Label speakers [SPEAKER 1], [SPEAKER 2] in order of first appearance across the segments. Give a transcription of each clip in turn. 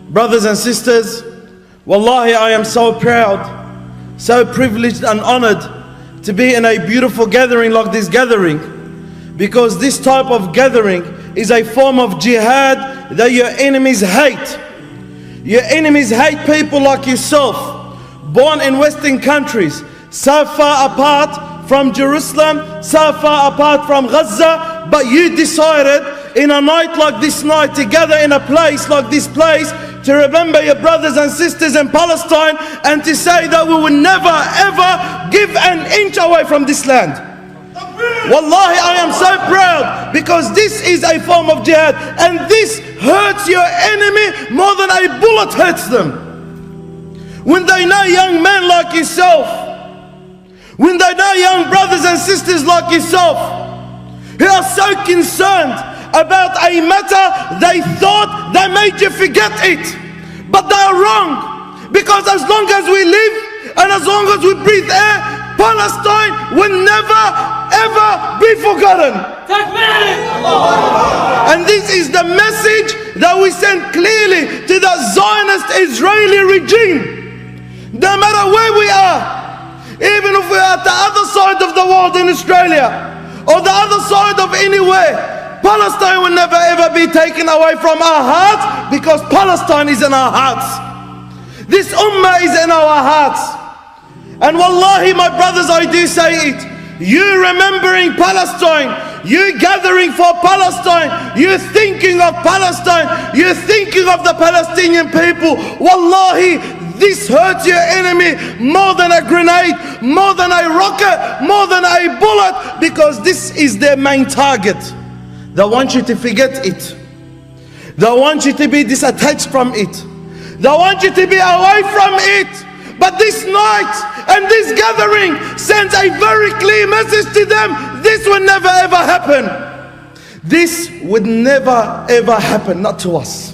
[SPEAKER 1] Brothers and sisters, wallahi, I am so proud, so privileged and honored to be in a beautiful gathering like this gathering, because this type of gathering is a form of jihad that your enemies hate. Your enemies hate people like yourself, born in Western countries, so far apart from Jerusalem, so far apart from Gaza, but you decided in a night like this night to gather in a place like this place to remember your brothers and sisters in Palestine and to say that we will never ever give an inch away from this land. Wallahi, I am so proud, because this is a form of jihad, and this hurts your enemy more than a bullet hurts them. When they know young men like yourself, when they know young brothers and sisters like yourself who are so concerned about a matter they thought they made you forget it, but they are wrong, because as long as we live and as long as we breathe air, Palestine will never ever be forgotten. And this is the message that we send clearly to the Zionist Israeli regime. No matter where we are, even if we are at the other side of the world in Australia or the other side of anywhere, Palestine will never ever be taken away from our hearts, because Palestine is in our hearts. This ummah is in our hearts. And wallahi, my brothers, I do say it. You remembering Palestine, you gathering for Palestine, you thinking of Palestine, you thinking of the Palestinian people. Wallahi, this hurts your enemy more than a grenade, more than a rocket, more than a bullet, because this is their main target. They want you to forget it. They want you to be disattached from it. They want you to be away from it. But this night and this gathering sends a very clear message to them. This will never ever happen. This would never ever happen, not to us.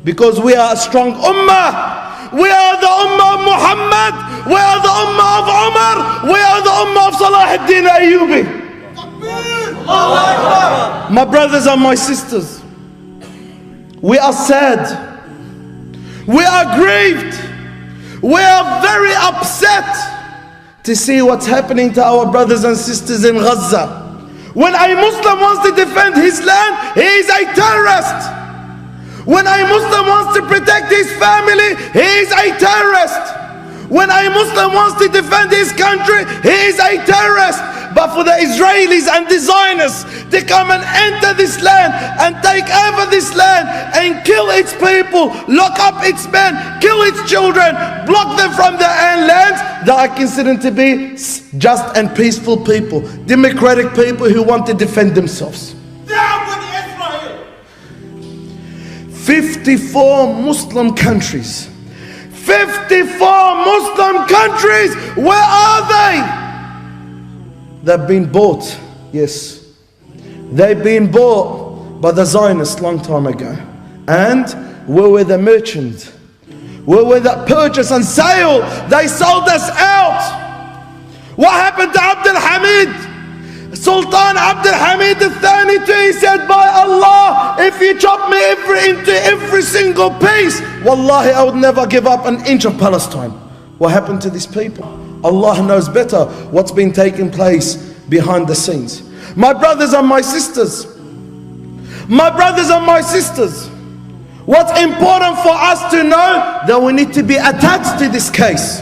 [SPEAKER 1] Because we are a strong ummah. We are the ummah of Muhammad. We are the ummah of Umar. We are the ummah of Salah ad-Din Ayyubi. My brothers and my sisters, we are sad, we are grieved, we are very upset to see what's happening to our brothers and sisters in Gaza. When a Muslim wants to defend his land, he is a terrorist. When a Muslim wants to protect his family, he is a terrorist. When a Muslim wants to defend his country, he is a terrorist. But for the Israelis and the Zionists to come and enter this land and take over this land and kill its people, lock up its men, kill its children, block them from their own lands, that are considered to be just and peaceful people, democratic people who want to defend themselves. 54 Muslim countries. 54 Muslim countries, where are they? They've been bought, yes. They've been bought by the Zionists long time ago. And where were the merchants? Where were the purchase and sale? They sold us out. What happened to Abdul Hamid? Sultan Abdul Hamid al-Thani too, he said, by Allah, if you chop me into every single piece, wallahi, I would never give up an inch of Palestine. What happened to these people? Allah knows better what's been taking place behind the scenes. My brothers and my sisters, what's important for us to know, that we need to be attached to this case.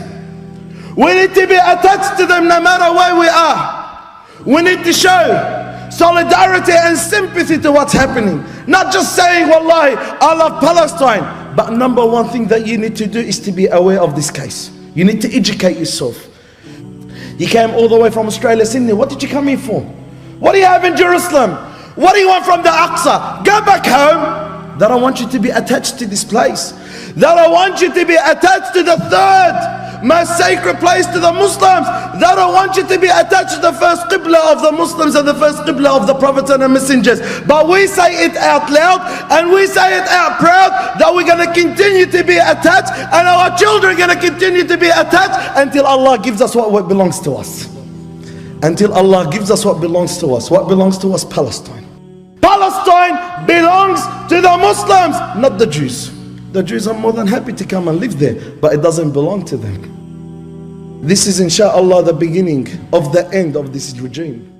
[SPEAKER 1] We need to be attached to them no matter where we are. We need to show solidarity and sympathy to what's happening. Not just saying, wallahi, I love Palestine. But number one thing that you need to do is to be aware of this case. You need to educate yourself. You came all the way from Australia, Sydney. What did you come here for? What do you have in Jerusalem? What do you want from the Aqsa? Go back home. That I want you to be attached to this place. That I want you to be attached to the third most sacred place to the Muslims. That I want you to be attached to the first Qibla of the Muslims and the first Qibla of the prophets and the messengers. But we say it out loud and we say it out proud, that we're going to continue to be attached, and our children are going to continue to be attached until Allah gives us what belongs to us. Until Allah gives us what belongs to us. What belongs to us? Palestine. Palestine belongs to the Muslims, not the Jews. the Jews are more than happy to come and live there, but it doesn't belong to them. This is inshallah the beginning of the end of this regime.